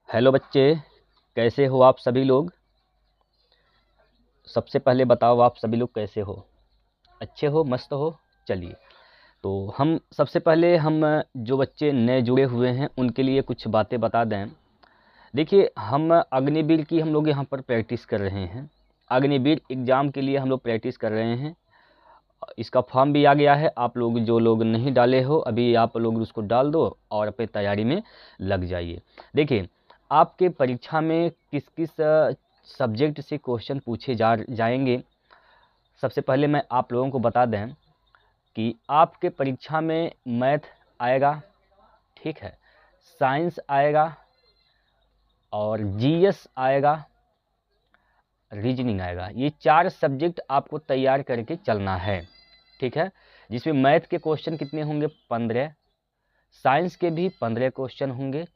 Hello बच्चे, कैसे हो आप सभी लोग। सबसे पहले बताओ आप सभी लोग कैसे हो, अच्छे हो, मस्त हो। चलिए, तो हम सबसे पहले हम जो बच्चे नए जुड़े हुए हैं उनके लिए कुछ बातें बता दें। देखिए, हम अग्निवीर की हम लोग यहाँ पर प्रैक्टिस कर रहे हैं। अग्निवीर एग्ज़ाम के लिए हम लोग प्रैक्टिस कर रहे हैं। इसका फॉर्म भी आ गया है। आप लोग जो लोग नहीं डाले हो अभी, आप लोग उसको डाल दो और अपनी तैयारी में लग जाइए। देखिए, आपके परीक्षा में किस किस सब्जेक्ट से क्वेश्चन पूछे जाएंगे। सबसे पहले मैं आप लोगों को बता दें कि आपके परीक्षा में मैथ आएगा, ठीक है, साइंस आएगा और जीएस आएगा, रीजनिंग आएगा। ये 4 सब्जेक्ट आपको तैयार करके चलना है, ठीक है। जिसमें मैथ के क्वेश्चन कितने होंगे, 15। साइंस के भी 15 क्वेश्चन होंगे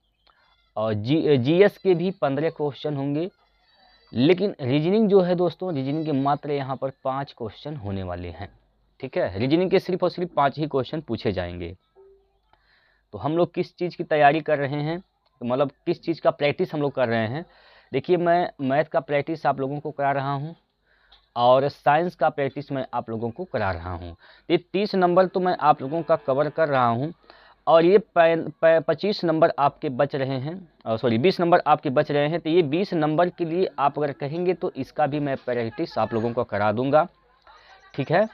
और जीएस के भी 15 क्वेश्चन होंगे। लेकिन रीजनिंग जो है दोस्तों, रीजनिंग के मात्र यहाँ पर 5 क्वेश्चन होने वाले हैं, ठीक है। रीजनिंग के सिर्फ और सिर्फ 5 ही क्वेश्चन पूछे जाएंगे। तो हम लोग किस चीज़ की तैयारी कर रहे हैं, तो मतलब किस चीज़ का प्रैक्टिस हम लोग कर रहे हैं। देखिए, मैं मैथ का प्रैक्टिस आप लोगों को करा रहा हूँ और साइंस का प्रैक्टिस मैं आप लोगों को करा रहा हूँ। ये 30 नंबर तो मैं आप लोगों का कवर कर रहा हूँ और ये 25 नंबर आपके बच रहे हैं, सॉरी 20 नंबर आपके बच रहे हैं। तो ये 20 नंबर के लिए आप अगर कहेंगे तो इसका भी मैं प्रैक्टिस आप लोगों को करा दूंगा, ठीक है।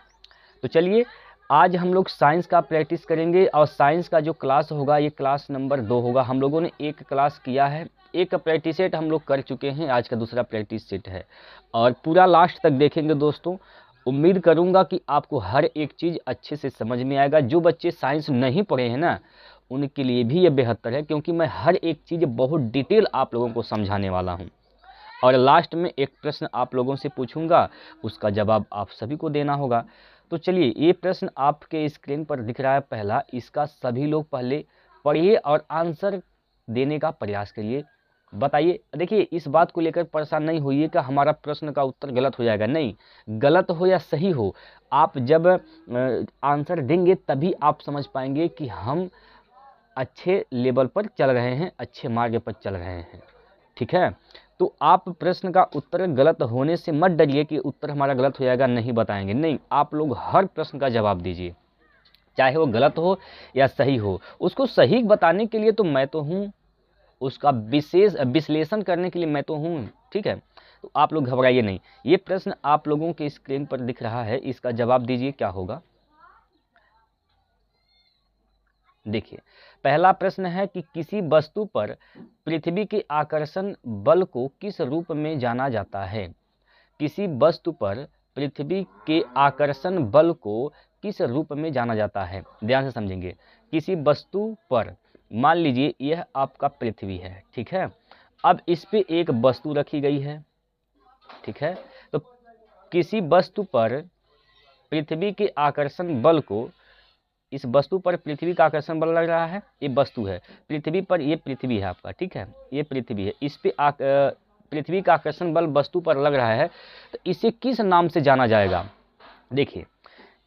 तो चलिए, आज हम लोग साइंस का प्रैक्टिस करेंगे और साइंस का जो क्लास होगा ये क्लास नंबर 2 होगा। हम लोगों ने एक क्लास किया है, एक प्रैक्टिस सेट हम लोग कर चुके हैं, आज का दूसरा प्रैक्टिस सेट है और पूरा लास्ट तक देखेंगे दोस्तों। उम्मीद करूंगा कि आपको हर एक चीज़ अच्छे से समझ में आएगा। जो बच्चे साइंस नहीं पढ़े हैं ना, उनके लिए भी ये बेहतर है, क्योंकि मैं हर एक चीज़ बहुत डिटेल आप लोगों को समझाने वाला हूँ। और लास्ट में एक प्रश्न आप लोगों से पूछूंगा, उसका जवाब आप सभी को देना होगा। तो चलिए, ये प्रश्न आपके स्क्रीन पर दिख रहा है पहला, इसका सभी लोग पहले पढ़िए और आंसर देने का प्रयास करिए। बताइए, देखिए इस बात को लेकर परेशान नहीं होइए कि हमारा प्रश्न का उत्तर गलत हो जाएगा। नहीं, गलत हो या सही हो, आप जब आंसर देंगे तभी आप समझ पाएंगे कि हम अच्छे लेवल पर चल रहे हैं, अच्छे मार्ग पर चल रहे हैं, ठीक है। तो आप प्रश्न का उत्तर गलत होने से मत डरिए कि उत्तर हमारा गलत हो जाएगा, नहीं बताएंगे। नहीं, आप लोग हर प्रश्न का जवाब दीजिए, चाहे वो गलत हो या सही हो। उसको सही बताने के लिए तो मैं तो हूँ, उसका विशेष विश्लेषण करने के लिए मैं तो हूँ, ठीक है। तो आप लोग घबराइए नहीं। ये प्रश्न आप लोगों के स्क्रीन पर दिख रहा है, इसका जवाब दीजिए क्या होगा। देखिए, पहला प्रश्न है कि किसी वस्तु पर पृथ्वी के आकर्षण बल को किस रूप में जाना जाता है। किसी वस्तु पर पृथ्वी के आकर्षण बल को किस रूप में जाना जाता है, ध्यान से समझेंगे। किसी वस्तु पर, मान लीजिए यह आपका पृथ्वी है, ठीक है। अब इस पे एक वस्तु रखी गई है, ठीक है। तो किसी वस्तु पर पृथ्वी के आकर्षण बल को, इस वस्तु पर पृथ्वी का आकर्षण बल लग रहा है, ये वस्तु है पृथ्वी पर, ये पृथ्वी है आपका, ठीक है, ये पृथ्वी है। इस पे पृथ्वी का आकर्षण बल वस्तु पर लग रहा है, तो इसे किस नाम से जाना जाएगा। देखिए,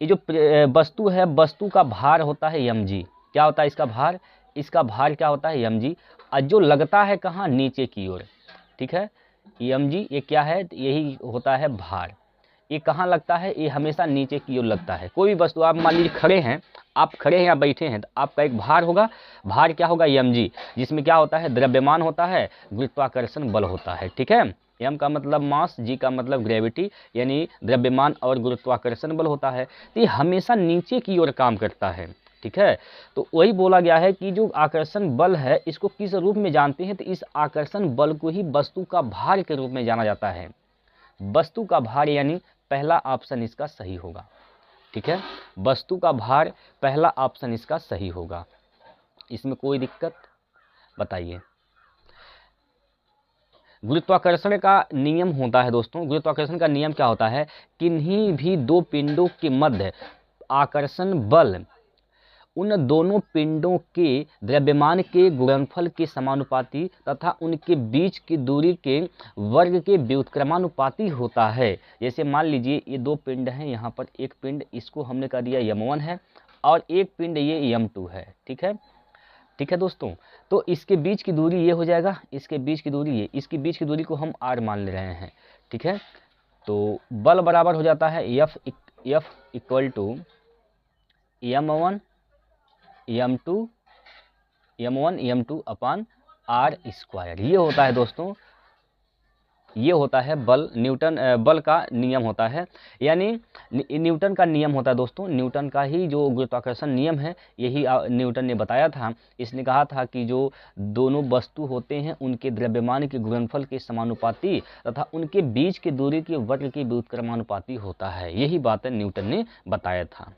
ये जो वस्तु है, वस्तु का भार होता है mg। क्या होता है इसका भार, इसका भार क्या होता है mg। और जो लगता है कहाँ, नीचे की ओर, ठीक है। mg ये क्या है, यही होता है भार। ये कहाँ लगता है, ये हमेशा नीचे की ओर लगता है। कोई भी वस्तु, आप मान लीजिए खड़े हैं, आप खड़े हैं या बैठे हैं, तो आपका एक भार होगा। भार क्या होगा, mg, जिसमें क्या होता है, द्रव्यमान होता है, गुरुत्वाकर्षण बल होता है, ठीक है। m का मतलब मास, g का मतलब ग्रेविटी, यानी द्रव्यमान और गुरुत्वाकर्षण बल होता है। तो ये हमेशा नीचे की ओर काम करता है, ठीक है। तो वही बोला गया है कि जो आकर्षण बल है इसको किस रूप में जानते हैं, तो इस आकर्षण बल को ही वस्तु का भार के रूप में जाना जाता है। वस्तु का भार, यानी पहला ऑप्शन इसका सही होगा, ठीक है। वस्तु का भार, पहला ऑप्शन इसका सही होगा। इसमें कोई दिक्कत, बताइए। गुरुत्वाकर्षण का नियम होता है दोस्तों, गुरुत्वाकर्षण का नियम क्या होता है, किन्हीं भी दो पिंडों के मध्य आकर्षण बल उन दोनों पिंडों के द्रव्यमान के गुणनफल के समानुपाती तथा उनके बीच की दूरी के वर्ग के व्युत्क्रमानुपाती होता है। जैसे मान लीजिए ये दो पिंड हैं, यहाँ पर एक पिंड, इसको हमने कह दिया m1 है और एक पिंड ये m2 है, ठीक है। ठीक है दोस्तों। तो इसके बीच की दूरी ये हो जाएगा, इसके बीच की दूरी ये, इसकी बीच की दूरी को हम r मान ले रहे हैं, ठीक है। तो बल बराबर हो जाता है F equal to m1 m2 upon r square. ये होता है दोस्तों, ये होता है बल, न्यूटन बल का नियम होता है, यानी न्यूटन का नियम होता है दोस्तों। न्यूटन का ही जो गुरुत्वाकर्षण नियम है, यही न्यूटन ने बताया था। इसने कहा था कि जो दोनों वस्तु होते हैं उनके द्रव्यमान के गुणनफल के समानुपाती तथा उनके बीच की दूरी के वर्ग के व्युत्क्रमानुपाती होता है। यही बात न्यूटन ने बताया था।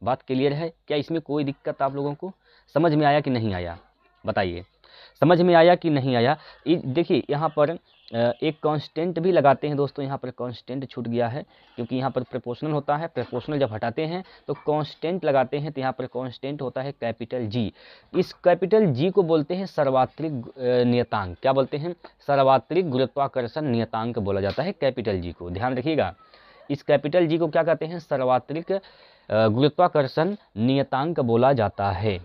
बात क्लियर है? क्या इसमें कोई दिक्कत आप लोगों को? समझ में आया कि नहीं आया? बताइए, समझ में आया कि नहीं आया? देखिए यहाँ पर एक कांस्टेंट भी लगाते हैं दोस्तों। यहाँ पर कांस्टेंट छूट गया है, क्योंकि यहाँ पर प्रोपोर्शनल होता है। प्रोपोर्शनल जब हटाते हैं तो कांस्टेंट लगाते हैं, तो यहाँ पर कांस्टेंट होता है कैपिटल जी। इस कैपिटल जी को बोलते हैं सर्वात्रिक नियतांक। क्या बोलते हैं? सर्वात्रिक गुरुत्वाकर्षण नियतांक बोला जाता है कैपिटल जी को। ध्यान रखिएगा, इस कैपिटल जी को क्या कहते हैं? सर्वात्रिक गुरुत्वाकर्षण नियतांक बोला जाता है।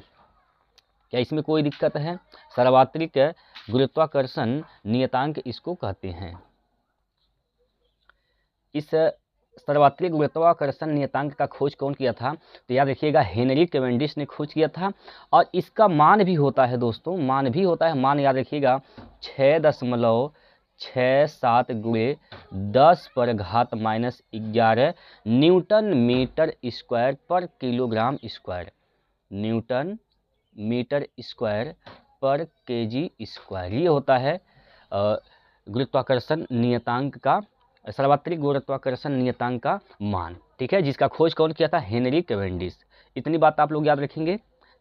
क्या इसमें कोई दिक्कत है? सर्वात्रिक गुरुत्वाकर्षण नियतांक इसको कहते हैं। इस सर्वात्रिक गुरुत्वाकर्षण नियतांक का खोज कौन किया था? तो याद रखिएगा, हेनरी कैवेंडिश ने खोज किया था। और इसका मान भी होता है दोस्तों, मान भी होता है। मान याद रखिएगा 6.67 × 10⁻⁻11 न्यूटन मीटर स्क्वायर पर kilogram square. Newton metre square पर केजी स्क्वायर। ये होता है गुरुत्वाकर्षण नियतांक का, सर्वात्रिक गुरुत्वाकर्षण नियतांक का मान, ठीक है, जिसका खोज कौन किया था? Henry Cavendish. इतनी बात आप लोग याद रखेंगे।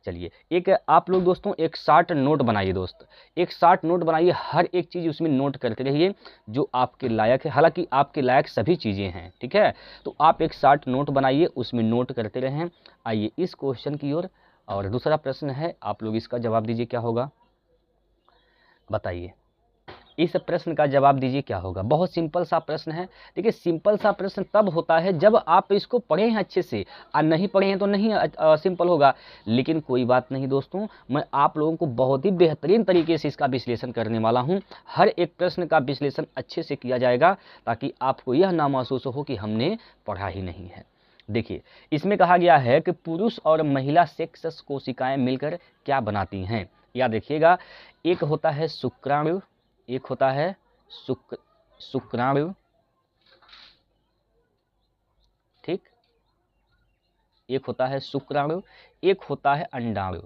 चलिए, एक आप लोग दोस्तों एक शार्ट नोट बनाइए दोस्त, एक शार्ट नोट बनाइए। हर एक चीज़ उसमें नोट करते रहिए जो आपके लायक है। हालांकि आपके लायक सभी चीज़ें हैं, ठीक है। तो आप एक शार्ट नोट बनाइए, उसमें नोट करते रहें। आइए इस क्वेश्चन की ओर। और दूसरा प्रश्न है, आप लोग इसका जवाब दीजिए, क्या होगा बताइए। इस प्रश्न का जवाब दीजिए क्या होगा। बहुत सिंपल सा प्रश्न है। देखिए, सिंपल सा प्रश्न तब होता है जब आप इसको पढ़े हैं अच्छे से, और नहीं पढ़े हैं तो नहीं सिंपल होगा। लेकिन कोई बात नहीं दोस्तों, मैं आप लोगों को बहुत ही बेहतरीन तरीके से इसका विश्लेषण करने वाला हूं। हर एक प्रश्न का विश्लेषण अच्छे से किया जाएगा, ताकि आपको यह ना महसूस हो कि हमने पढ़ा ही नहीं है। देखिए, इसमें कहा गया है कि पुरुष और महिला सेक्स कोशिकाएं मिलकर क्या बनाती हैं। याद रखिएगा, एक होता है शुक्राणु, एक होता है शुक्राणु, ठीक, एक होता है शुक्राणु, एक होता है अंडाणु,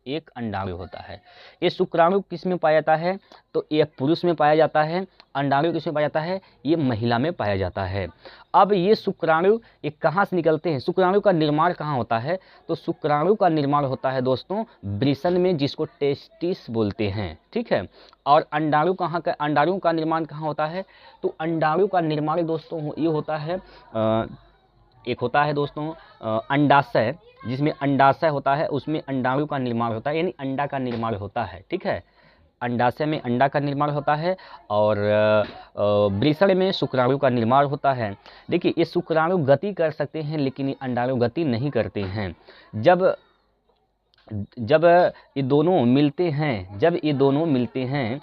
एक अंडाणु होता है। ये शुक्राणु किस में पाया जाता है? तो ये पुरुष में पाया जाता है। अंडाणु किस में पाया जाता है? ये महिला में पाया जाता है। अब ये शुक्राणु ये कहाँ से निकलते हैं? शुक्राणु का निर्माण कहाँ होता है? तो शुक्राणु का निर्माण होता है दोस्तों वृषण में, जिसको टेस्टिस बोलते हैं, ठीक है। और अंडाणु कहाँ का, अंडाणु का निर्माण कहाँ होता है? तो अंडाणु का निर्माण दोस्तों ये होता है, एक होता है दोस्तों अंडाशय, जिसमें अंडाशय होता है, उसमें अंडाणु का निर्माण होता है, यानी अंडा का निर्माण होता है, ठीक है। अंडाशय में अंडा का निर्माण होता है और वृषण में शुक्राणु का निर्माण होता है। देखिए, ये शुक्राणु गति कर सकते हैं, लेकिन ये अंडाणु गति नहीं करते हैं। जब ये दोनों मिलते हैं, जब ये दोनों मिलते हैं,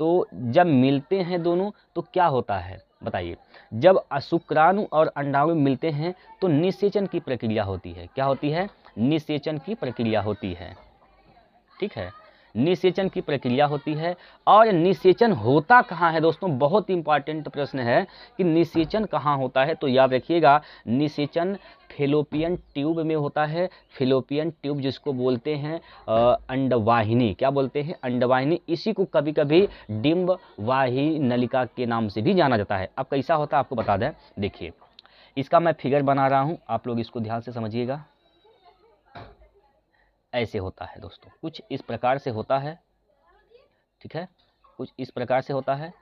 तो जब मिलते हैं दोनों तो क्या होता है बताइए। जब शुक्राणु और अंडाणु मिलते हैं तो निषेचन की प्रक्रिया होती है। क्या होती है? निषेचन की प्रक्रिया होती है, ठीक है। निषेचन की प्रक्रिया होती है। और निषेचन होता कहाँ है दोस्तों? बहुत इंपॉर्टेंट प्रश्न है कि निषेचन कहाँ होता है। तो याद रखिएगा, निषेचन फैलोपियन ट्यूब में होता है। फैलोपियन ट्यूब जिसको बोलते हैं अंडवाहिनी। क्या बोलते हैं? अंडवाहिनी। इसी को कभी कभी डिंबवाही नलिका के नाम से भी जाना जाता है। अब कैसा होता है आपको बता दें। देखिए, इसका मैं फिगर बना रहा हूँ, आप लोग इसको ध्यान से समझिएगा। ऐसे होता है दोस्तों, कुछ इस प्रकार से होता है, ठीक है, कुछ इस प्रकार से होता है।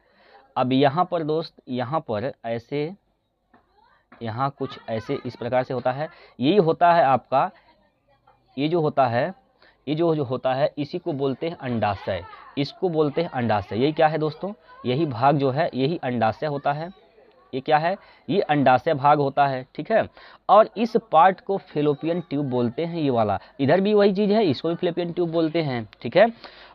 अब यहाँ पर दोस्त, यहाँ पर ऐसे, यहाँ कुछ ऐसे इस प्रकार से होता है। यही होता है आपका, ये जो होता है, ये जो होता है, इसी को बोलते हैं अंडाशय। इसको बोलते हैं अंडाशय। यही क्या है दोस्तों? यही भाग जो है, यही अंडाशय होता है। ये क्या है, ये अंडाशय भाग होता है, ठीक है। और इस पार्ट को फैलोपियन ट्यूब बोलते हैं, ये वाला, इधर भी वही चीज़ है, इसको भी फैलोपियन ट्यूब बोलते हैं, ठीक है।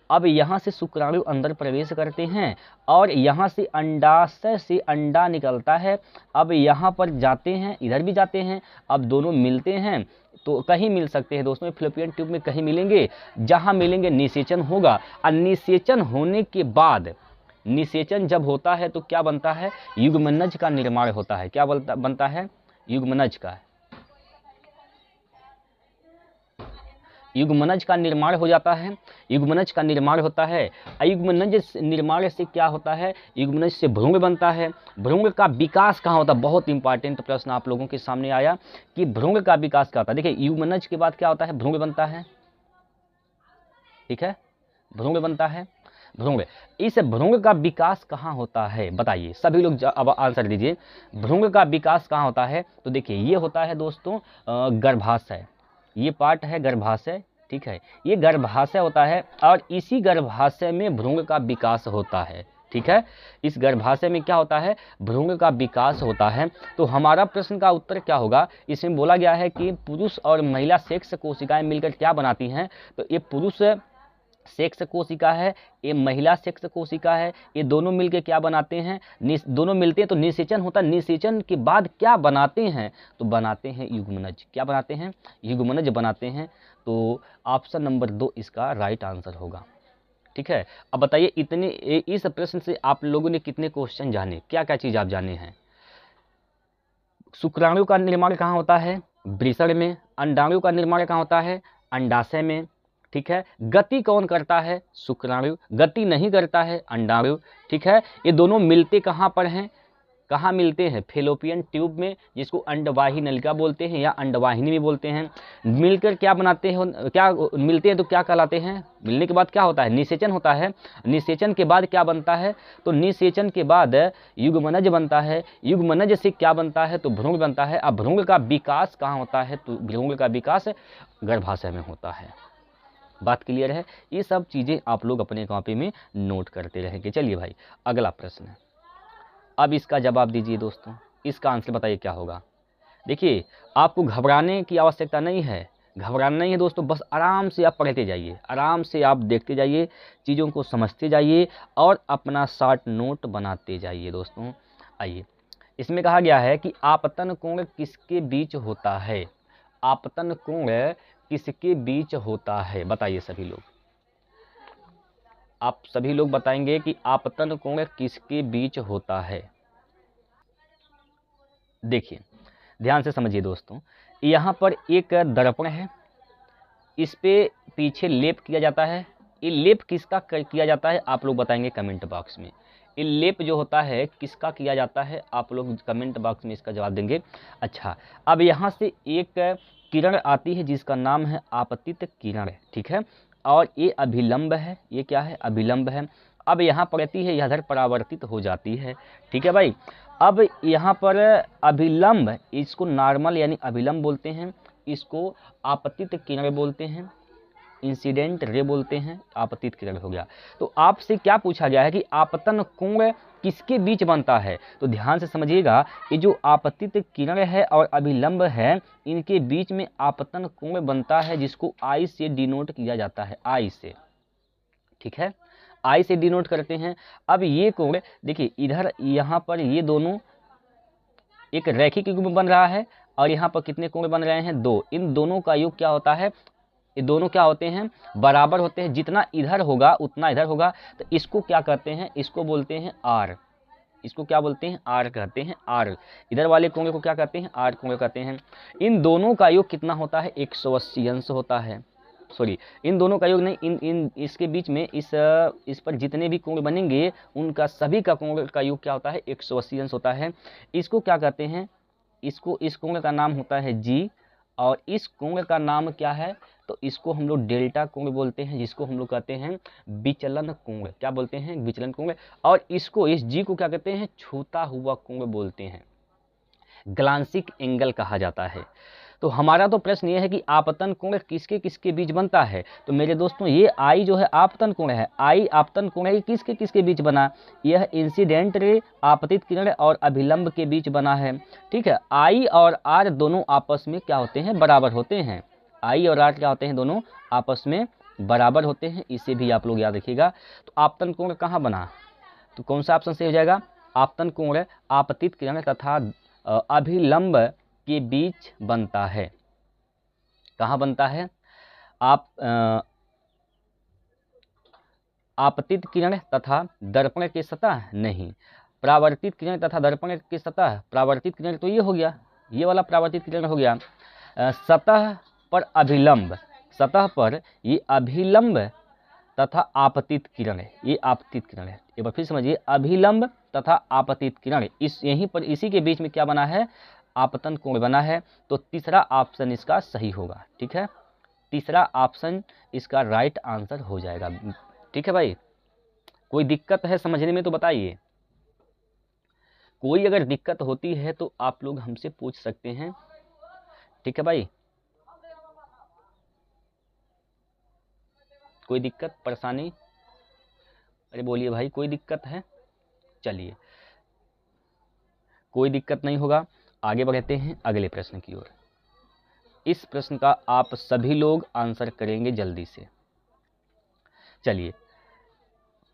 अब यहाँ से शुक्राणु अंदर प्रवेश करते हैं और यहाँ से अंडाशय से अंडा निकलता है। अब यहाँ पर जाते हैं, इधर भी जाते हैं, अब दोनों मिलते हैं तो कहीं मिल सकते हैं दोस्तों, फैलोपियन ट्यूब में कहीं मिलेंगे, जहाँ मिलेंगे निषेचन होगा। और निषेचन होने के बाद, निषेचन जब होता है तो क्या बनता है, युग्मनज का निर्माण होता है। क्या बनता है, युग्मनज का, युग्मनज का निर्माण हो जाता है, युग्मनज का निर्माण होता है। युग्मनज निर्माण से क्या होता है, युग्मनज से भ्रूण बनता है। भ्रूण का विकास कहाँ होता है, बहुत इंपॉर्टेंट प्रश्न आप लोगों के सामने आया कि भ्रूण का विकास क्या होता है। देखिए युग्मनज के बाद क्या होता है, भ्रूण बनता है, ठीक है, भ्रूण बनता है, भ्रूण। इस भ्रूण का विकास कहाँ होता है बताइए, सभी लोग अब आंसर दीजिए, भ्रूण का विकास कहाँ होता है। तो देखिए ये होता है दोस्तों गर्भाशय, ये पार्ट है गर्भाशय, ठीक है, ये गर्भाशय होता है और इसी गर्भाशय में भ्रूण का विकास होता है, ठीक है। इस गर्भाशय में क्या होता है, भ्रूण का विकास होता है। तो हमारा प्रश्न का उत्तर क्या होगा, इसमें बोला गया है कि पुरुष और महिला सेक्स कोशिकाएं मिलकर क्या बनाती हैं। तो ये पुरुष सेक्स कोशिका है, ये महिला सेक्स कोशिका है, ये दोनों मिलके क्या बनाते हैं, दोनों मिलते हैं तो निषेचन होता है। निषेचन के बाद क्या बनाते हैं, तो बनाते हैं युग्मनज। क्या बनाते हैं, युग्मनज बनाते हैं। तो ऑप्शन नंबर 2 इसका राइट आंसर होगा, ठीक है। अब बताइए इतने इस प्रश्न से आप लोगों ने कितने क्वेश्चन जाने, क्या क्या चीज़ आप जाने हैं। शुक्राणु का निर्माण कहाँ होता है, वृषण में। अंडाणु का निर्माण कहाँ होता है, अंडाशय में, ठीक है। गति कौन करता है, शुक्राणु। गति नहीं करता है, अंडाणु, ठीक है। ये दोनों मिलते कहाँ पर हैं, कहाँ मिलते हैं, फैलोपियन ट्यूब में, जिसको अंडवाही नलिका बोलते हैं या अंडवाहिनी भी बोलते हैं। मिलकर क्या बनाते हैं, क्या मिलते हैं तो क्या कहलाते हैं, मिलने के बाद क्या होता है, निषेचन होता है। निषेचन के बाद क्या बनता है, तो निषेचन के बाद युग्मनज बनता है। युग्मनज से क्या बनता है, तो भ्रूण बनता है। अब भ्रूण का विकास कहाँ होता है, तो भ्रूण का विकास गर्भाशय में होता है। बात क्लियर है, ये सब चीज़ें आप लोग अपने कॉपी में नोट करते रहेंगे। चलिए भाई अगला प्रश्न है, अब इसका जवाब दीजिए दोस्तों, इसका आंसर बताइए क्या होगा। देखिए आपको घबराने की आवश्यकता नहीं है, घबराना नहीं है दोस्तों, बस आराम से आप पढ़ते जाइए, आराम से आप देखते जाइए, चीज़ों को समझते जाइए और अपना शॉर्ट नोट बनाते जाइए दोस्तों। आइए, इसमें कहा गया है कि आपतन कोण किसके बीच होता है, आपतन कोण किसके बीच होता है, बताइए सभी लोग। आप सभी लोग बताएंगे कि आपतन कोण किसके बीच होता है। देखिए ध्यान से समझिए दोस्तों, यहाँ पर एक दर्पण है, इस पे पीछे लेप किया जाता है। ये लेप किसका किया जाता है, आप लोग बताएंगे कमेंट बॉक्स में। ये लेप जो होता है किसका किया जाता है, आप लोग कमेंट बॉक्स में इसका जवाब देंगे। अच्छा, अब यहाँ से एक किरण आती है जिसका नाम है आपतित किरण, ठीक है, और ये अभिलंब है, ये क्या है, अभिलंब है। अब यहाँ पड़ती है, इधर परावर्तित हो जाती है, ठीक है भाई। अब यहाँ पर अभिलंब, इसको नॉर्मल यानी अभिलंब बोलते हैं, इसको आपतित किरण बोलते हैं, इंसिडेंट रे बोलते हैं, आपतित किरण हो गया। तो आपसे क्या पूछा गया है कि आपतन कोण किसके बीच बनता है, तो ध्यान से समझिएगा, ये जो आपतित किरण है और अभिलंब है, इनके बीच में आपतन कोण बनता है, जिसको आई से डिनोट किया जाता है, आई से, ठीक है, आई से डिनोट करते हैं। अब ये कोण देखिए, इधर यहाँ पर ये दोनों एक रैखिक युग्म बन रहा है और यहाँ पर कितने कोण बन रहे हैं, 2। इन दोनों का योग क्या होता है, ये दोनों क्या होते हैं, बराबर होते हैं, जितना इधर होगा उतना इधर होगा। तो इसको क्या कहते हैं, इसको बोलते हैं आर, इसको क्या बोलते हैं, आर कहते हैं, आर। इधर वाले कोण को क्या कहते हैं, आर कोण कहते हैं। इन दोनों का योग कितना होता है, 180 अंश होता है। सॉरी, इन दोनों का योग नहीं, इसके बीच में इस पर जितने भी कोण बनेंगे उनका सभी का कोण का योग क्या होता है, 180 अंश होता है। इसको क्या कहते हैं, इसको, इस कोण का नाम होता है जी, और इस कोण का नाम क्या है, तो इसको हम लोग डेल्टा कोण बोलते हैं, जिसको हम लोग कहते हैं विचलन कोण। क्या बोलते हैं, विचलन कोण। और इसको, इस जी को क्या कहते हैं, छूता हुआ कोण बोलते हैं, ग्लांसिक एंगल कहा जाता है। तो हमारा तो प्रश्न ये है कि आपतन कोण किसके किसके बीच बनता है। तो मेरे दोस्तों ये आई जो है आपतन कोण है, आई आपतन कोण है, किसके किसके बीच बना, यह इंसिडेंट रे आपतित किरण और अभिलंब के बीच बना है। ठीक है, आई और आर दोनों आपस में क्या होते हैं, बराबर होते हैं। आई और आर क्या होते हैं, दोनों आपस में बराबर होते हैं, इसे भी आप लोग याद रखिएगा। तो आपतन कोण कहाँ बना, तो कौन सा ऑप्शन सही हो जाएगा, आपतन कोण आपतित किरण तथा अभिलंब के बीच बनता है। कहाँ बनता है, आपतित किरण तथा दर्पण के सतह नहीं, परावर्तित किरण तथा दर्पण के सतह, परावर्तित किरण तो ये हो गया, ये वाला परावर्तित किरण हो गया। सतह पर अभिलंब, सतह पर ये अभिलंब तथा आपतित किरण है, ये आपतित किरण है। एक बार फिर समझिए, अभिलंब तथा आपतित किरण, इस यहीं पर इसी के बीच में क्या बना है, आपतन कोण बना है। तो तीसरा ऑप्शन इसका सही होगा। ठीक है, तीसरा ऑप्शन इसका राइट आंसर हो जाएगा। ठीक है भाई, कोई दिक्कत है समझने में तो बताइए, कोई अगर दिक्कत होती है तो आप लोग हमसे पूछ सकते हैं। ठीक है भाई, कोई दिक्कत परेशानी, अरे बोलिए भाई, कोई दिक्कत है, चलिए कोई दिक्कत नहीं होगा, आगे बढ़ते हैं अगले प्रश्न की ओर। इस प्रश्न का आप सभी लोग आंसर करेंगे जल्दी से। चलिए,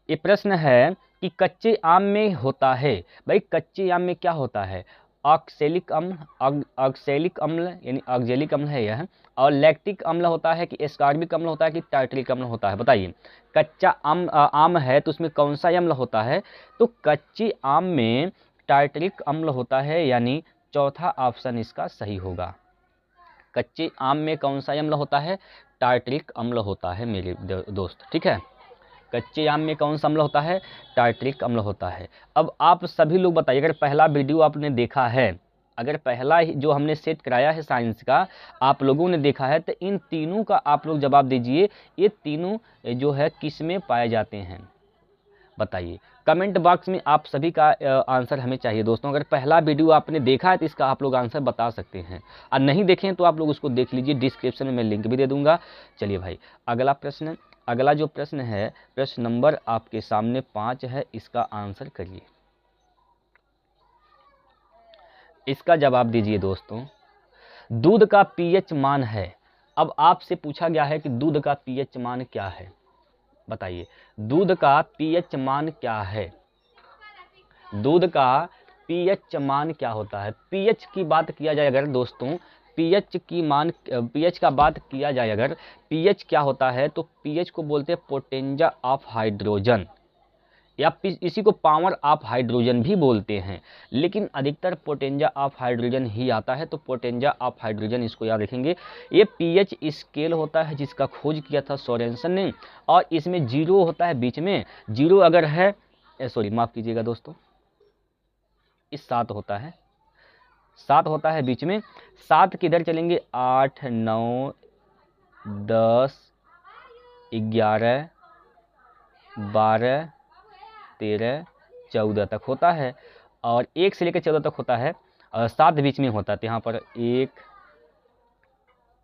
ये प्रश्न है कि कच्चे आम में होता है, भाई कच्चे आम में क्या होता है, ऑक्सैलिक अम्ल, ऑक्सैलिक अम्ल यानी ऑक्सैलिक अम्ल है यह, और लैक्टिक अम्ल होता है कि एस्कॉर्बिक अम्ल होता है कि टार्टरिक अम्ल होता है, बताइए। कच्चा आम है तो उसमें कौन सा अम्ल होता है, तो कच्चे आम में टार्टरिक अम्ल होता है, यानी चौथा ऑप्शन इसका सही होगा। कच्चे आम में कौन सा अम्ल होता है, टार्टरिक अम्ल होता है मेरे दोस्त। ठीक है, कच्चे आम में कौन सा अम्ल होता है, टार्टरिक अम्ल होता है। अब आप सभी लोग बताइए, अगर पहला वीडियो आपने देखा है, अगर पहला जो हमने सेट कराया है साइंस का आप लोगों ने देखा है, तो इन तीनों का आप लोग जवाब दीजिए, ये तीनों जो है किस में पाए जाते हैं, बताइए। कमेंट बॉक्स में आप सभी का आंसर हमें चाहिए दोस्तों। अगर पहला वीडियो आपने देखा है तो इसका आप लोग आंसर बता सकते हैं, और नहीं देखें तो आप लोग उसको देख लीजिए, डिस्क्रिप्शन में मैं लिंक भी दे दूंगा। चलिए भाई, अगला प्रश्न, अगला जो प्रश्न है, प्रश्न नंबर आपके सामने 5 है, इसका आंसर करिए, इसका जवाब दीजिए दोस्तों। दूध का पीएच मान है, अब आपसे पूछा गया है कि दूध का पीएच मान क्या है, बताइए। दूध का पीएच मान क्या है, दूध का पीएच मान क्या होता है। पीएच की बात किया जाए अगर दोस्तों, पीएच का बात किया जाए अगर, पीएच क्या होता है, तो पीएच को बोलते हैं पोटेंजा ऑफ हाइड्रोजन, या इसी को पावर ऑफ हाइड्रोजन भी बोलते हैं, लेकिन अधिकतर पोटेंजा ऑफ हाइड्रोजन ही आता है। तो पोटेंजा ऑफ हाइड्रोजन, इसको याद रखेंगे। ये पीएच स्केल होता है जिसका खोज किया था सोरेनसन ने, और इसमें 0 होता है बीच में, 0 अगर है, सॉरी माफ कीजिएगा दोस्तों, इस 7 होता है, 7 होता है बीच में। 7 किधर चलेंगे, 8 9 10 11 12 13 14 तक होता है, और 1 से लेकर 14 तक होता है, और 7 बीच में होता है। तो यहाँ पर 1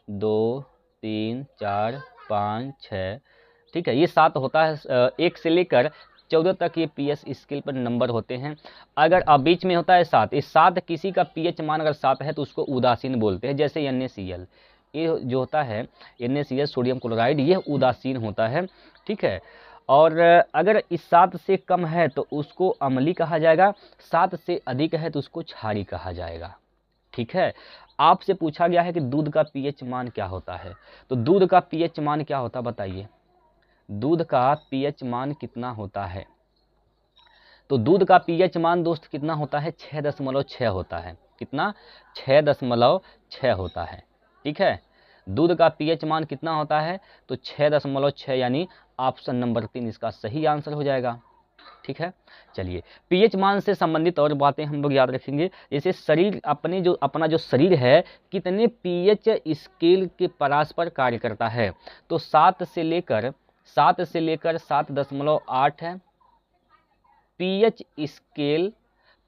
2 3 4 5 6, ठीक है, ये 7 होता है। 1 से लेकर 14 तक ये पीएच स्केल पर नंबर होते हैं। अगर बीच में होता है 7, इस 7 किसी का पीएच मान अगर 7 है तो उसको उदासीन बोलते हैं, जैसे NaCl, ये जो होता है NaCl सोडियम क्लोराइड, ये उदासीन होता है। ठीक है, और अगर इस 7 से कम है तो उसको अम्लीय कहा जाएगा, 7 से अधिक है तो उसको क्षारीय कहा जाएगा। ठीक है, आपसे पूछा गया है कि दूध का पीएच मान क्या होता है, तो दूध का पीएच मान क्या होता है बताइए। दूध का पीएच मान कितना होता है, तो दूध का पीएच मान दोस्त कितना होता है, 6.6 होता है। कितना, 6.6 होता है। ठीक है, दूध का पीएच मान कितना होता है, तो 6.6, यानी ऑप्शन नंबर 3 इसका सही आंसर हो जाएगा। ठीक है, चलिए, पीएच मान से संबंधित और बातें हम लोग याद रखेंगे, जैसे शरीर अपना जो शरीर है कितने पीएच स्केल के परस्पर कार्य करता है, तो 7 से लेकर 7.8 है पीएच स्केल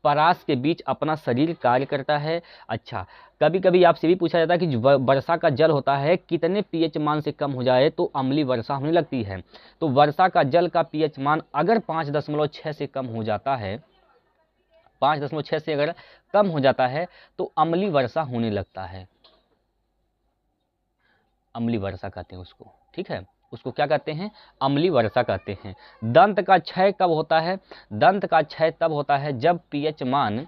परास के बीच अपना शरीर कार्य करता है। अच्छा, कभी कभी आपसे भी पूछा जाता है कि जो वर्षा का जल होता है कितने पीएच मान से कम हो जाए तो अम्लीय वर्षा होने लगती है। तो वर्षा का जल का पीएच मान अगर 5.6 से कम हो जाता है, 5.6 से अगर कम हो जाता है तो अम्लीय वर्षा होने लगता है। अम्लीय वर्षा कहते हैं उसको, ठीक है, उसको क्या कहते हैं, अम्लीय वर्षा कहते हैं। दंत का क्षय कब होता है, दंत का क्षय तब होता है जब पीएच मान,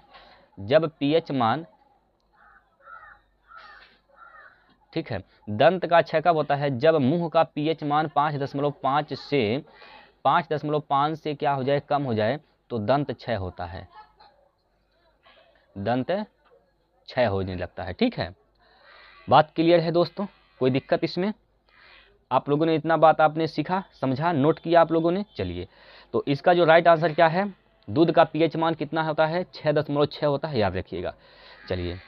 ठीक है, दंत का क्षय कब होता है, जब मुंह का पीएच मान 5.5 से क्या हो जाए, कम हो जाए, तो दंत क्षय होता है, दंत क्षय होने लगता है। ठीक है, बात क्लियर है दोस्तों, कोई दिक्कत इसमें? आप लोगों ने इतना बात आपने सीखा, समझा, नोट किया आप लोगों ने? चलिए, तो इसका जो राइट आंसर क्या है, दूध का पीएच मान कितना होता है, 6.6 होता है, याद रखिएगा। चलिए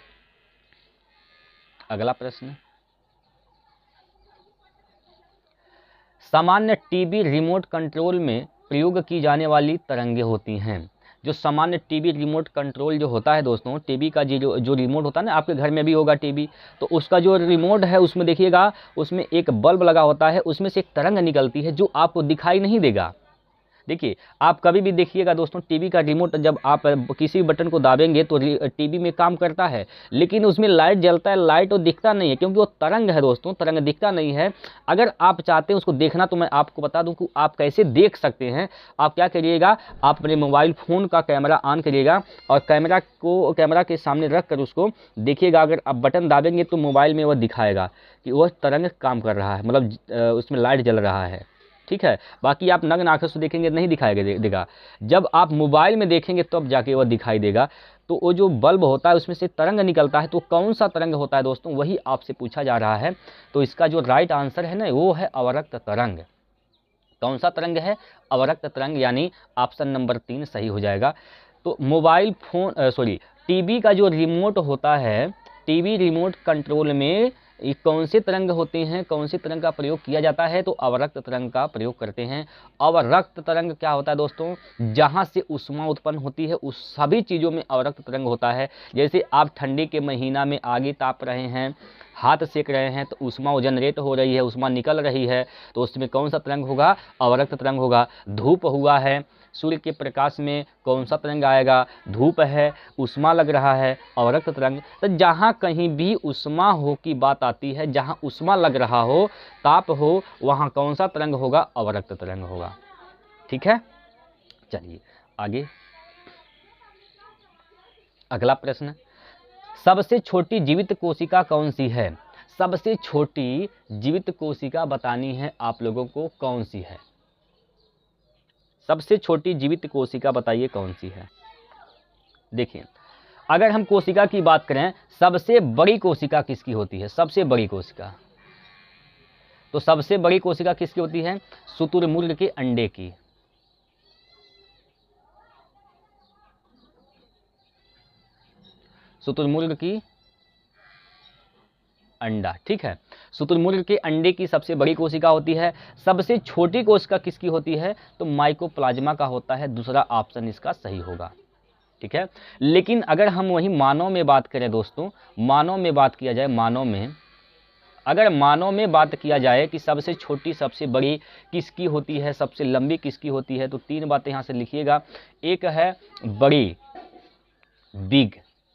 अगला प्रश्न, सामान्य टीवी रिमोट कंट्रोल में प्रयोग की जाने वाली तरंगें होती हैं। जो सामान्य टीवी रिमोट कंट्रोल जो होता है दोस्तों, टीवी का जो रिमोट होता है ना, आपके घर में भी होगा टीवी, तो उसका जो रिमोट है उसमें देखिएगा, उसमें एक बल्ब लगा होता है, उसमें से एक तरंग निकलती है जो आपको दिखाई नहीं देगा। देखिए, आप कभी भी देखिएगा दोस्तों, टीवी का रिमोट जब आप किसी बटन को दाबेंगे तो टीवी में काम करता है, लेकिन उसमें लाइट जलता है, लाइट वो दिखता नहीं है, क्योंकि वो तरंग है दोस्तों, तरंग दिखता नहीं है। अगर आप चाहते हैं उसको देखना तो मैं आपको बता दूं कि आप कैसे देख सकते हैं। आप क्या करिएगा, आप अपने मोबाइल फ़ोन का कैमरा ऑन करिएगा और कैमरा के सामने रख कर उसको देखिएगा। अगर आप बटन दाबेंगे तो मोबाइल में वह दिखाएगा कि वह तरंग काम कर रहा है, मतलब उसमें लाइट जल रहा है। ठीक है, बाकी आप नग्न आंखों से देखेंगे नहीं दिखाएगा देगा, जब आप मोबाइल में देखेंगे तब जाके वह दिखाई देगा। तो वो जो बल्ब होता है उसमें से तरंग निकलता है, तो कौन सा तरंग होता है दोस्तों, वही आपसे पूछा जा रहा है। तो इसका जो राइट आंसर है ना, वो है अवरक्त तरंग। कौन सा तरंग है, अवरक्त तरंग, यानी ऑप्शन नंबर 3 सही हो जाएगा। तो मोबाइल फोन टीवी का जो रिमोट होता है, टीवी रिमोट कंट्रोल में ये कौन से तरंग होते हैं, कौन से तरंग का प्रयोग किया जाता है, तो अवरक्त तरंग का प्रयोग करते हैं। अवरक्त तरंग क्या होता है दोस्तों, जहां से ऊष्मा उत्पन्न होती है उस सभी चीज़ों में अवरक्त तरंग होता है। जैसे आप ठंडी के महीना में आगे ताप रहे हैं, हाथ सेक रहे हैं, तो ऊष्मा वो जनरेट हो रही है, ऊष्मा निकल रही है, तो उसमें कौन सा तरंग होगा, अवरक्त तरंग होगा। धूप हुआ है, सूर्य के प्रकाश में कौन सा तरंग आएगा, धूप है, ऊष्मा लग रहा है, अवरक्त तरंग। तो जहाँ कहीं भी ऊष्मा हो की बात आती है, जहाँ ऊष्मा लग रहा हो, ताप हो, वहाँ कौन सा तरंग होगा, अवरक्त तरंग होगा। ठीक है, चलिए आगे अगला प्रश्न, सबसे छोटी जीवित कोशिका कौन सी है, सबसे छोटी जीवित कोशिका बतानी है आप लोगों को, कौन सी है, सबसे छोटी जीवित कोशिका बताइए कौन सी है। देखिए, अगर हम कोशिका की बात करें, सबसे बड़ी कोशिका किसकी होती है, सबसे बड़ी कोशिका, तो सबसे बड़ी कोशिका किसकी होती है, शुतुरमुर्ग के अंडे की। शुतुरमुर्ग की अंडा, ठीक है, शुतुरमुर्ग के अंडे की सबसे बड़ी कोशिका होती है। सबसे छोटी कोशिका किसकी होती है, तो माइकोप्लाज्मा का होता है, दूसरा ऑप्शन इसका सही होगा। ठीक है, लेकिन अगर हम वही मानव में बात करें दोस्तों, मानव में बात किया जाए, मानव में अगर मानव में बात किया जाए कि सबसे छोटी सबसे बड़ी किसकी होती है, सबसे लंबी किसकी होती है, तो 3 बातें यहाँ से लिखिएगा। एक है बड़ी, बिग,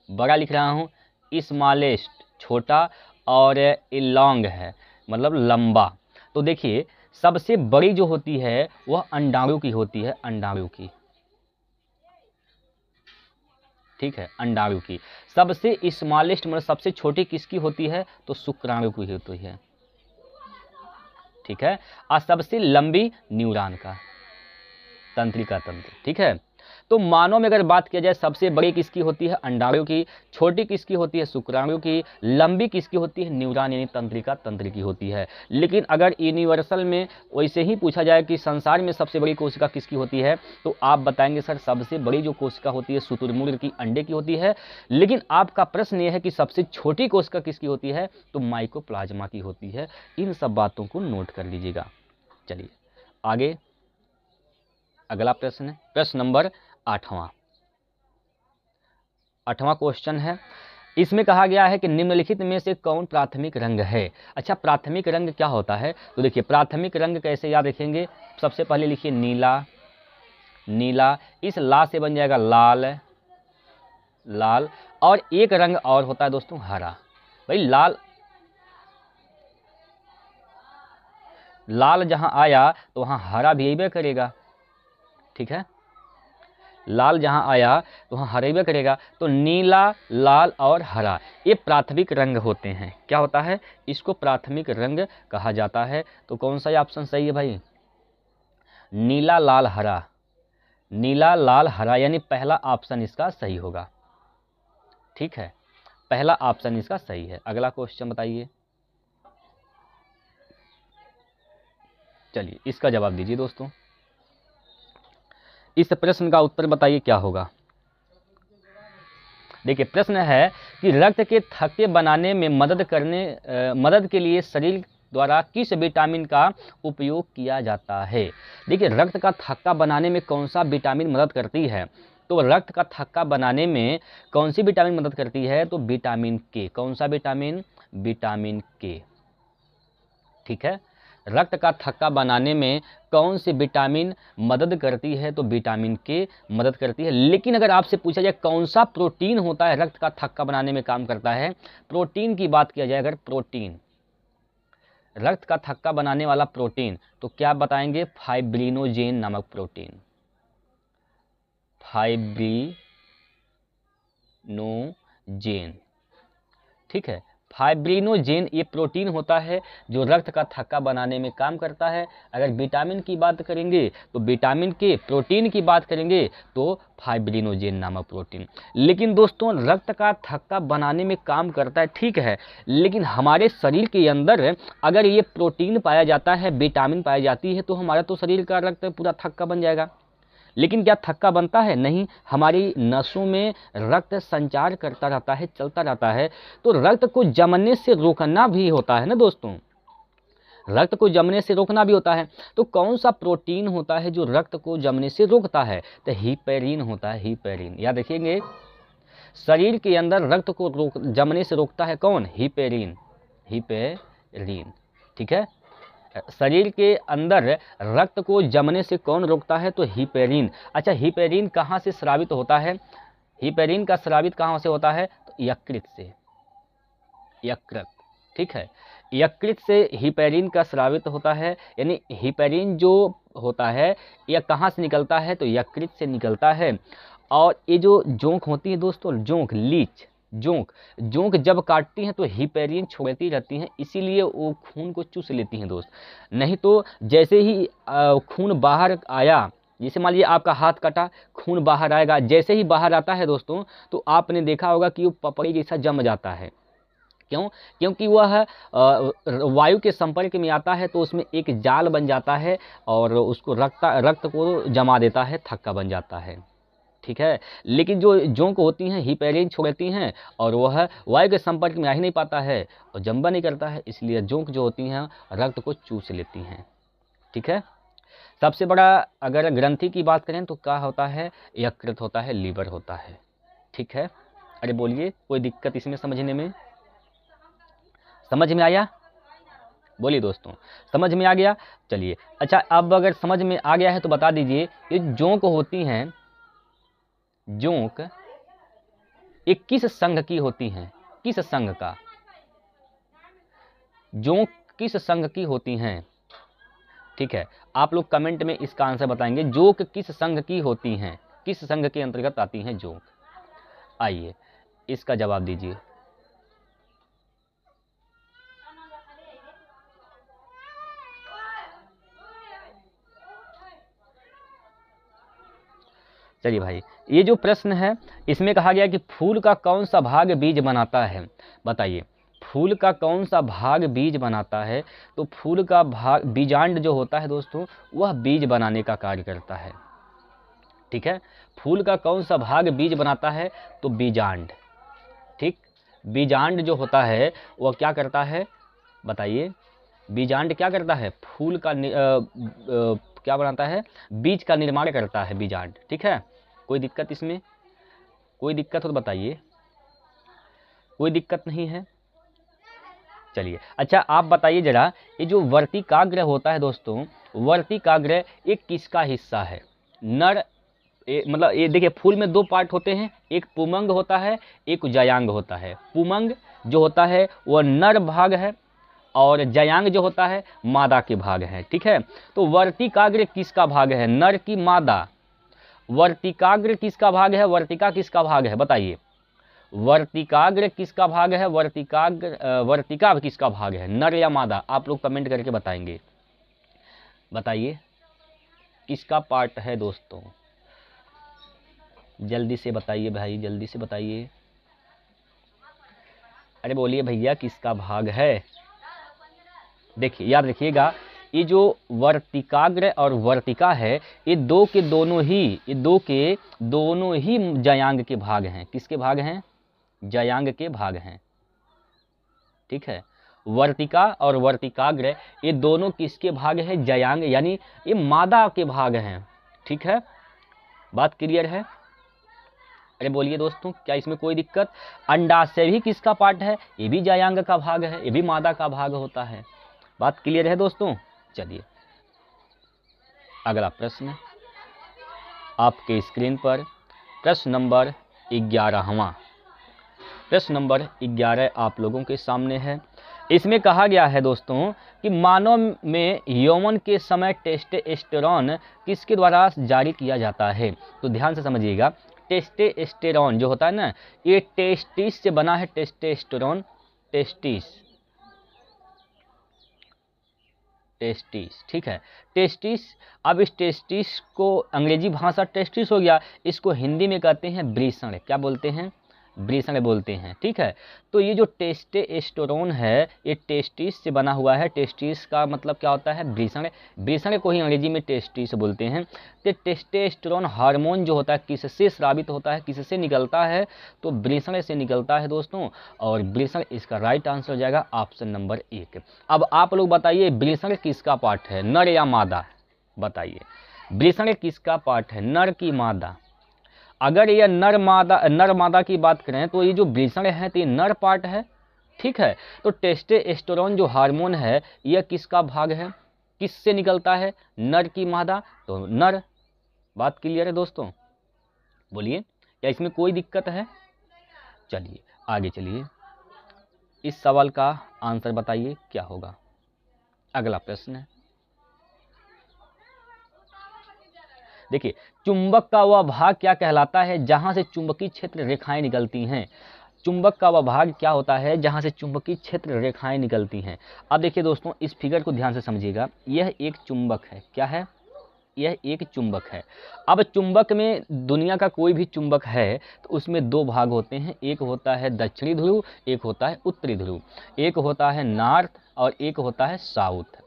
बड़ा लिख रहा हूँ, स्मॉलेस्ट, छोटा, और लॉन्ग है, मतलब लंबा। तो देखिए, सबसे बड़ी जो होती है वह अंडाणु की होती है, अंडाणु की, ठीक है, अंडाणु की। सबसे स्मॉलेस्ट मतलब सबसे छोटी किसकी होती है, तो शुक्राणु की होती है, ठीक है। और सबसे लंबी न्यूरॉन का, तंत्रिका तंत्र, ठीक है। तो मानव में अगर बात किया जाए, सबसे बड़ी किसकी होती है, अंडाणु की, छोटी किसकी होती है, शुक्राणु की, लंबी किसकी होती है, न्यूरॉन यानी तंत्रिका तंत्र की होती है। लेकिन अगर यूनिवर्सल में वैसे ही पूछा जाए कि संसार में सबसे बड़ी कोशिका किसकी होती है, तो आप बताएंगे सर सबसे बड़ी जो कोशिका होती है शुतुरमुर्ग की अंडे की होती है। लेकिन आपका प्रश्न यह है कि सबसे छोटी कोशिका किसकी होती है, तो माइकोप्लाज्मा की होती है। इन सब बातों को नोट कर लीजिएगा। चलिए आगे अगला प्रश्न है, प्रश्न नंबर 8वां। 8वां क्वेश्चन है, इसमें कहा गया है कि निम्नलिखित में से कौन प्राथमिक रंग है। अच्छा, प्राथमिक रंग क्या होता है, तो देखिए प्राथमिक रंग कैसे याद रखेंगे, सबसे पहले लिखिए नीला, नीला, इस ला से बन जाएगा लाल, लाल, और एक रंग और होता है दोस्तों हरा। भाई लाल, लाल जहां आया तो वहां हरा भी अबे करेगा, ठीक है, लाल जहां आया तो वहां हरेबे करेगा। तो नीला, लाल और हरा ये प्राथमिक रंग होते हैं। क्या होता है, इसको प्राथमिक रंग कहा जाता है। तो कौन सा ऑप्शन सही है भाई, नीला, लाल, हरा, नीला, लाल, हरा, यानी पहला ऑप्शन इसका सही होगा। ठीक है, पहला ऑप्शन इसका सही है। अगला क्वेश्चन बताइए, चलिए इसका जवाब दीजिए दोस्तों। इस प्रश्न का उत्तर बताइए क्या होगा। देखिए प्रश्न है कि रक्त के थक्के बनाने में मदद के लिए शरीर द्वारा किस विटामिन का उपयोग किया जाता है। देखिए रक्त का थक्का बनाने में कौन सा विटामिन मदद करती है, तो रक्त का थक्का बनाने में कौन सी विटामिन मदद करती है, तो विटामिन के। कौन सा विटामिन, विटामिन के। ठीक है, रक्त का थक्का बनाने में कौन सी विटामिन मदद करती है, तो विटामिन के मदद करती है। लेकिन अगर आपसे पूछा जाए कौन सा प्रोटीन होता है रक्त का थक्का बनाने में काम करता है, प्रोटीन की बात किया जाए अगर प्रोटीन, रक्त का थक्का बनाने वाला प्रोटीन, तो क्या बताएंगे, फाइब्रिनोजेन नामक प्रोटीन, फाइब्रिनोजेन। ठीक है, फाइब्रिनोजेन ये प्रोटीन होता है जो रक्त का थक्का बनाने में काम करता है। अगर विटामिन की बात करेंगे तो विटामिन के, प्रोटीन की बात करेंगे तो फाइब्रिनोजेन नामक प्रोटीन। लेकिन दोस्तों रक्त का थक्का बनाने में काम करता है, ठीक है, लेकिन हमारे शरीर के अंदर अगर ये प्रोटीन पाया जाता है, विटामिन पाई जाती है, तो हमारा तो शरीर का रक्त पूरा थक्का बन जाएगा। लेकिन क्या थक्का बनता है, नहीं, हमारी नसों में रक्त संचार करता रहता है, चलता रहता है। तो रक्त को जमने से रोकना भी होता है ना दोस्तों, रक्त को जमने से रोकना भी होता है। तो कौन सा प्रोटीन होता है जो रक्त को जमने से रोकता है, तो हिपेरिन होता है, हिपेरिन। याद रखिएंगे, शरीर के अंदर रक्त को जमने से रोकता है कौन, हिपेरिन, हिपेरिन। ठीक है, शरीर के अंदर रक्त को जमने से कौन रोकता है, तो हिपेरिन। अच्छा, हिपेरिन कहाँ से स्रावित होता है, हिपेरिन का स्रावित कहाँ से होता है, तो यकृत से, यकृत। ठीक है, यकृत से हिपेरिन का स्रावित होता है। यानी हिपेरिन जो होता है यह कहाँ से निकलता है, तो यकृत से निकलता है। और ये जो जोंक होती है दोस्तों, जोंक, लीच, जोंक, जोंक जब काटती हैं तो हिपेरिन छोड़ती रहती हैं, इसीलिए वो खून को चूस लेती हैं दोस्त। नहीं तो जैसे ही खून बाहर आया, जैसे मान लीजिए आपका हाथ कटा, खून बाहर आएगा, जैसे ही बाहर आता है दोस्तों तो आपने देखा होगा कि वो पपड़ी जैसा जम जाता है। क्यों, क्योंकि वह वायु के संपर्क में आता है तो उसमें एक जाल बन जाता है और उसको रक्त को जमा देता है, थक्का बन जाता है। ठीक है, लेकिन जो जोंक होती हैं हिपेरिन छोड़ती हैं और वह वायु के संपर्क में आ ही नहीं पाता है और जम्बा नहीं करता है, इसलिए जोंक जो होती हैं रक्त को चूस लेती हैं। ठीक है, सबसे बड़ा अगर ग्रंथि की बात करें तो क्या होता है, यकृत होता है, लीवर होता है। ठीक है, अरे बोलिए, कोई दिक्कत इसमें समझने में, समझ में आया, बोलिए दोस्तों, समझ में आ गया। चलिए, अच्छा अब अगर समझ में आ गया है तो बता दीजिए, ये जोंक होती हैं, जोंक ये किस संघ की होती हैं, किस संघ का, जोंक किस संघ की होती हैं। ठीक है, आप लोग कमेंट में इसका आंसर बताएंगे, जोंक किस संघ की होती हैं, किस संघ के अंतर्गत आती हैं जोंक। आइए इसका जवाब दीजिए। चलिए भाई, ये जो प्रश्न है इसमें कहा गया कि फूल का कौन सा भाग बीज बनाता है, बताइए फूल का कौन सा भाग बीज बनाता है। तो फूल का भाग, बीजांड जो होता है दोस्तों, वह बीज बनाने का कार्य करता है। ठीक है, फूल का कौन सा भाग बीज बनाता है, तो बीजांड। ठीक, बीजांड जो होता है वह क्या करता है, बताइए, बीजांड क्या करता है, फूल का क्या बनाता है, बीज का निर्माण करता है बीजांड। ठीक है, कोई दिक्कत इसमें, कोई दिक्कत हो तो बताइए, कोई दिक्कत नहीं है। चलिए अच्छा आप बताइए जरा, ये जो वर्तिकाग्र होता है दोस्तों, वर्तिकाग्र ये किसका हिस्सा है? नर मतलब ये देखिए फूल में दो पार्ट होते हैं, एक पुमंग होता है, एक जयांग होता है। पुमंग जो होता है वह नर भाग है और जयांग जो होता है मादा के भाग है। ठीक है, तो वर्तिकाग्र किसका भाग है? नर की मादा? वर्तिकाग्र किसका भाग है? वर्तिका किसका भाग है बताइए? वर्तिकाग्र किसका भाग है? वर्तिका किसका भाग है, नर या मादा? आप लोग कमेंट करके बताएंगे, बताइए किसका पार्ट है दोस्तों, जल्दी से बताइए भाई, जल्दी से बताइए। अरे बोलिए भैया किसका भाग है? देखिए याद रखिएगा, ये जो वर्तिकाग्र और वर्तिका है ये दो के दोनों ही जयांग के भाग हैं। किसके भाग हैं? जयांग के भाग हैं। ठीक है, वर्तिका और वर्तिकाग्र ये दोनों किसके भाग हैं? जयांग, यानी ये मादा के भाग हैं। ठीक है, बात क्लियर है? अरे बोलिए दोस्तों, क्या इसमें कोई दिक्कत? अंडाशय भी किसका पार्ट है? ये भी जयांग का भाग है, ये भी मादा का भाग होता है। बात क्लियर है दोस्तों? चलिए अगला प्रश्न आपके स्क्रीन पर, प्रश्न नंबर 11वां। प्रश्न नंबर 11 आप लोगों के सामने है। इसमें कहा गया है दोस्तों कि मानव में यौवन के समय टेस्टोस्टेरोन किसके द्वारा जारी किया जाता है? तो ध्यान से समझिएगा, टेस्टोस्टेरोन जो होता है ना, ये टेस्टिस से बना है। टेस्टोस्टेरोन, टेस्टिस, ठीक है, टेस्टिस। अब इस टेस्टिस को अंग्रेजी भाषा टेस्टिस हो गया, इसको हिंदी में कहते हैं वृषण। क्या बोलते हैं? वृषण बोलते हैं। ठीक है, तो ये जो टेस्टोस्टेरोन है ये टेस्टिस से बना हुआ है। टेस्टिस का मतलब क्या होता है? वृषण। वृषण को ही अंग्रेजी में टेस्टिस बोलते हैं। तो टेस्टोस्टेरोन हार्मोन जो होता है किससे स्रावित होता है, किससे निकलता है? तो वृषण से निकलता है दोस्तों, और वृषण इसका राइट आंसर हो जाएगा ऑप्शन नंबर 1। अब आप लोग बताइए वृषण किसका पार्ट है, नर या मादा? बताइए वृषण किसका पार्ट है, नर की मादा? अगर ये नर मादा की बात करें तो ये जो वृषण है तो ये नर पार्ट है। ठीक है, तो टेस्टोस्टेरोन जो हार्मोन है यह किसका भाग है, किससे निकलता है? नर की मादा, तो नर। बात क्लियर है दोस्तों? बोलिए क्या इसमें कोई दिक्कत है? चलिए आगे चलिए, इस सवाल का आंसर बताइए क्या होगा। अगला प्रश्न है, देखिए चुंबक का वह भाग क्या कहलाता है जहां से चुंबकीय क्षेत्र रेखाएं निकलती हैं? चुंबक का वह भाग क्या होता है जहां से चुंबकीय क्षेत्र रेखाएं निकलती हैं? अब देखिए दोस्तों इस फिगर को ध्यान से समझिएगा, यह एक चुंबक है। क्या है? यह एक चुंबक है। अब चुंबक में दुनिया का कोई भी चुंबक है तो उसमें दो भाग होते हैं, एक होता है दक्षिणी ध्रुव, एक होता है उत्तरी ध्रुव। एक होता है नॉर्थ और एक होता है साउथ।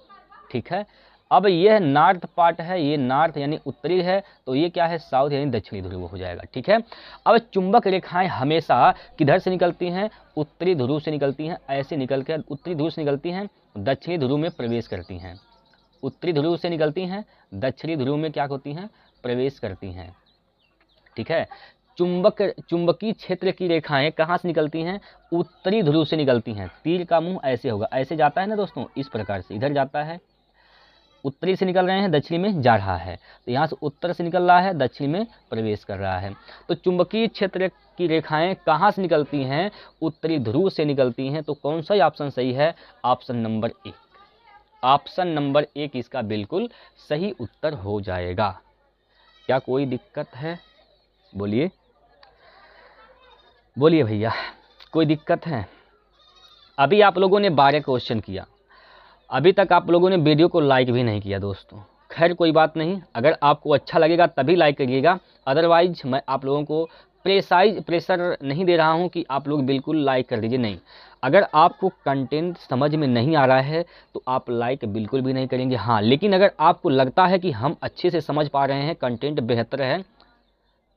ठीक है, अब यह नॉर्थ पार्ट है, ये नॉर्थ यानी उत्तरी है, तो ये क्या है? साउथ यानी दक्षिणी ध्रुव हो जाएगा। ठीक है, अब चुंबक रेखाएं हमेशा किधर से निकलती हैं? उत्तरी ध्रुव से निकलती हैं। ऐसे निकल कर उत्तरी ध्रुव से निकलती हैं, दक्षिणी ध्रुव में प्रवेश करती हैं। उत्तरी ध्रुव से निकलती हैं, दक्षिणी ध्रुव में क्या होती हैं? प्रवेश करती हैं। ठीक है, चुंबकीय क्षेत्र की रेखाएं कहाँ से निकलती हैं? उत्तरी ध्रुव से निकलती हैं। तीर का मुंह ऐसे होगा, ऐसे जाता है ना दोस्तों, इस प्रकार से इधर जाता है। उत्तरी से निकल रहे हैं, दक्षिणी में जा रहा है, तो यहाँ से उत्तर से निकल रहा है, दक्षिणी में प्रवेश कर रहा है। तो चुंबकीय क्षेत्र की रेखाएं कहाँ से निकलती हैं? उत्तरी ध्रुव से निकलती हैं। तो कौन सा ऑप्शन सही है? Option number 1। ऑप्शन नंबर 1 इसका बिल्कुल सही उत्तर हो जाएगा। क्या कोई दिक्कत है? बोलिए, बोलिए भैया कोई दिक्कत है? अभी आप लोगों ने 12 क्वेश्चन किया, अभी तक आप लोगों ने वीडियो को लाइक भी नहीं किया दोस्तों। खैर कोई बात नहीं, अगर आपको अच्छा लगेगा तभी लाइक करिएगा, अदरवाइज मैं आप लोगों को प्रेशर नहीं दे रहा हूं कि आप लोग बिल्कुल लाइक कर दीजिए, नहीं। अगर आपको कंटेंट समझ में नहीं आ रहा है तो आप लाइक बिल्कुल भी नहीं करेंगे। हाँ, लेकिन अगर आपको लगता है कि हम अच्छे से समझ पा रहे हैं, कंटेंट बेहतर है,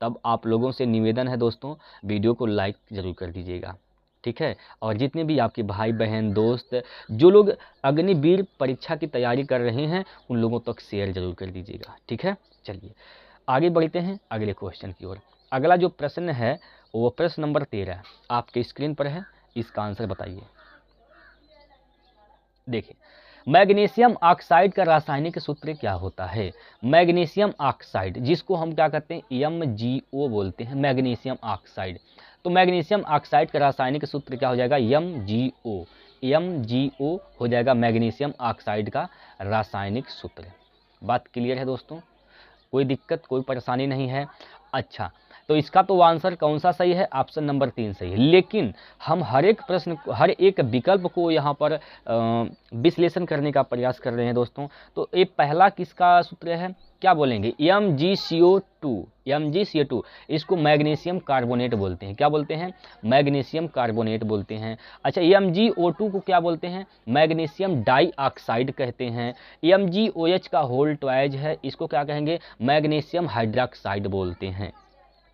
तब आप लोगों से निवेदन है दोस्तों, वीडियो को लाइक ज़रूर कर दीजिएगा। ठीक है, और जितने भी आपके भाई बहन दोस्त जो लोग अग्निवीर परीक्षा की तैयारी कर रहे हैं उन लोगों तक शेयर जरूर कर दीजिएगा। ठीक है, चलिए आगे बढ़ते हैं अगले क्वेश्चन की ओर। अगला जो प्रश्न है वो प्रश्न नंबर 13 आपके स्क्रीन पर है, इसका आंसर बताइए। देखिए, मैग्नीशियम ऑक्साइड का रासायनिक सूत्र क्या होता है? मैग्नीशियम ऑक्साइड, जिसको हम क्या कहते हैं, MgO बोलते हैं, मैग्नीशियम ऑक्साइड। तो मैग्नीशियम ऑक्साइड का रासायनिक सूत्र क्या हो जाएगा? MgO। MgO हो जाएगा मैग्नीशियम ऑक्साइड का रासायनिक सूत्र। बात क्लियर है दोस्तों? कोई दिक्कत, कोई परेशानी नहीं है? अच्छा, तो इसका तो आंसर कौन सा सही है? ऑप्शन नंबर 3 सही है। लेकिन हम हर एक प्रश्न, हर एक विकल्प को यहाँ पर विश्लेषण करने का प्रयास कर रहे हैं दोस्तों। तो ये पहला किसका सूत्र है? क्या बोलेंगे? MgCO2। MgCO2 इसको मैग्नीशियम कार्बोनेट बोलते हैं। क्या बोलते हैं? मैग्नीशियम कार्बोनेट बोलते हैं। अच्छा, MgO2 को क्या बोलते हैं? मैग्नीशियम डाइऑक्साइड कहते हैं। MgOH का होल ट्वाइज है, इसको क्या कहेंगे? मैग्नीशियम हाइड्रोक्साइड बोलते हैं।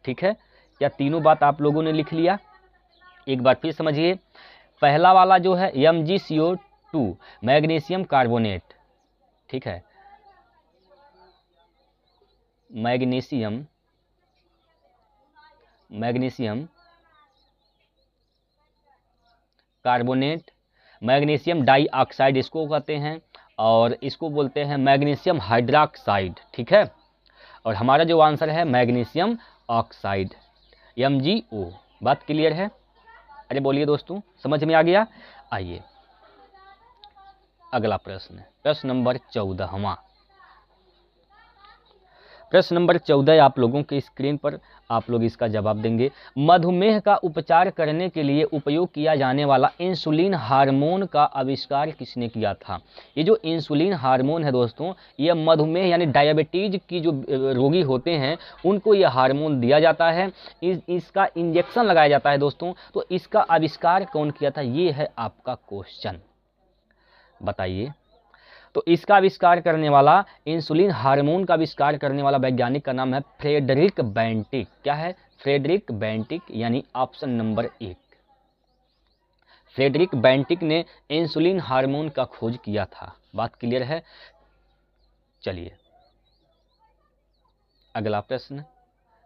ठीक है, क्या तीनों बात आप लोगों ने लिख लिया? एक बार फिर समझिए। पहला वाला जो है MgCO2 मैग्नीशियम कार्बोनेट, ठीक है, मैग्नीशियम कार्बोनेट, मैग्नीशियम डाइऑक्साइड इसको कहते हैं, और इसको बोलते हैं मैग्नीशियम हाइड्रोक्साइड। ठीक है, और हमारा जो आंसर है मैग्नीशियम ऑक्साइड, MgO। बात क्लियर है? अरे बोलिए दोस्तों, समझ में आ गया? आइए अगला प्रश्न, प्रश्न नंबर 14वां। प्रश्न नंबर 14 आप लोगों के स्क्रीन पर, आप लोग इसका जवाब देंगे। मधुमेह का उपचार करने के लिए उपयोग किया जाने वाला इंसुलिन हार्मोन का आविष्कार किसने किया था? ये जो इंसुलिन हार्मोन है दोस्तों, ये मधुमेह यानी डायबिटीज की जो रोगी होते हैं उनको ये हार्मोन दिया जाता है, इसका इंजेक्शन लगाया जाता है दोस्तों। तो इसका आविष्कार कौन किया था? ये है आपका क्वेश्चन, बताइए। तो इसका आविष्कार करने वाला, इंसुलिन हार्मोन का आविष्कार करने वाला वैज्ञानिक का नाम है फ्रेडरिक बेंटिक। क्या है? फ्रेडरिक बेंटिक, यानी ऑप्शन नंबर 1। फ्रेडरिक बेंटिक ने इंसुलिन हार्मोन का खोज किया था। बात क्लियर है? चलिए अगला प्रश्न,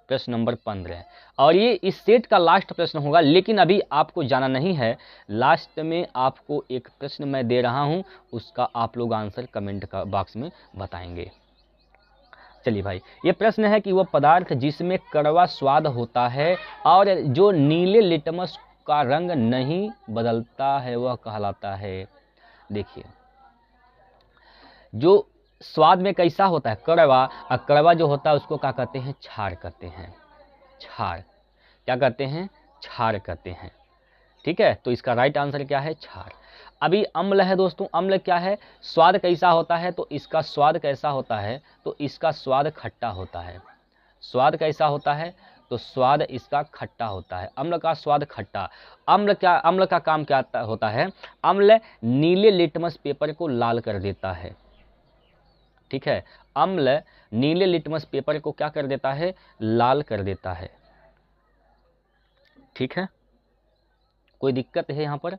प्रश्न नंबर 15, और ये इस सेट का लास्ट प्रश्न होगा, लेकिन अभी आपको जाना नहीं है। लास्ट में आपको एक प्रश्न मैं दे रहा हूं, उसका आप लोग आंसर कमेंट का बॉक्स में बताएंगे। चलिए भाई, ये प्रश्न है कि वह पदार्थ जिसमें कड़वा स्वाद होता है और जो नीले लिटमस का रंग नहीं बदलता है वह कहलाता है। देखिए, जो स्वाद में कैसा होता है? कड़वा, और कड़वा जो होता है उसको क्या कहते हैं? क्षार कहते हैं। क्षार, क्या कहते हैं? क्षार कहते हैं। ठीक है, तो इसका राइट आंसर क्या है? क्षार। अभी अम्ल है दोस्तों, अम्ल क्या है? स्वाद कैसा होता है? तो इसका स्वाद कैसा होता है? तो इसका स्वाद खट्टा होता है। स्वाद कैसा होता है? तो स्वाद इसका खट्टा होता है। अम्ल का स्वाद खट्टा। अम्ल क्या, अम्ल का काम क्या होता है? अम्ल नीले लिटमस पेपर को लाल कर देता है। ठीक है, अम्ल नीले लिटमस पेपर को क्या कर देता है? लाल कर देता है। ठीक है, कोई दिक्कत है यहाँ पर?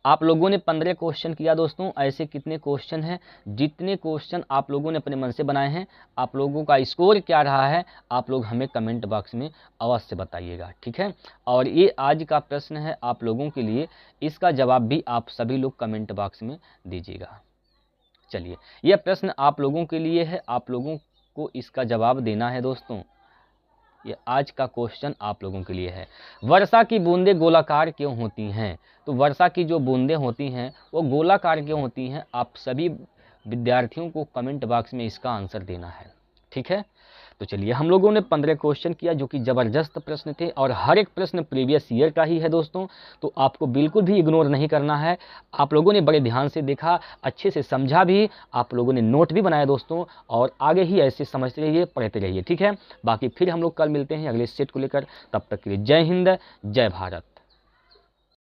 आप लोगों ने 15 क्वेश्चन किया दोस्तों। ऐसे कितने क्वेश्चन हैं? जितने क्वेश्चन आप लोगों ने अपने मन से बनाए हैं, आप लोगों का स्कोर क्या रहा है, आप लोग हमें कमेंट बॉक्स में अवश्य बताइएगा। ठीक है, और ये आज का प्रश्न है आप लोगों के लिए, इसका जवाब भी आप सभी लोग कमेंट बॉक्स में दीजिएगा। चलिए, यह प्रश्न आप लोगों के लिए है, आप लोगों को इसका जवाब देना है दोस्तों। ये आज का क्वेश्चन आप लोगों के लिए है। वर्षा की बूंदें गोलाकार क्यों होती हैं? तो वर्षा की जो बूंदें होती हैं वो गोलाकार क्यों होती हैं? आप सभी विद्यार्थियों को कमेंट बॉक्स में इसका आंसर देना है। ठीक है, तो चलिए, हम लोगों ने 15 क्वेश्चन किया जो कि ज़बरदस्त प्रश्न थे, और हर एक प्रश्न प्रीवियस ईयर का ही है दोस्तों। तो आपको बिल्कुल भी इग्नोर नहीं करना है। आप लोगों ने बड़े ध्यान से देखा, अच्छे से समझा भी, आप लोगों ने नोट भी बनाया दोस्तों, और आगे ही ऐसे समझते रहिए, पढ़ते रहिए। ठीक है, बाकी फिर हम लोग कल मिलते हैं अगले सेट को लेकर। तब तक के लिए जय हिंद, जय भारत।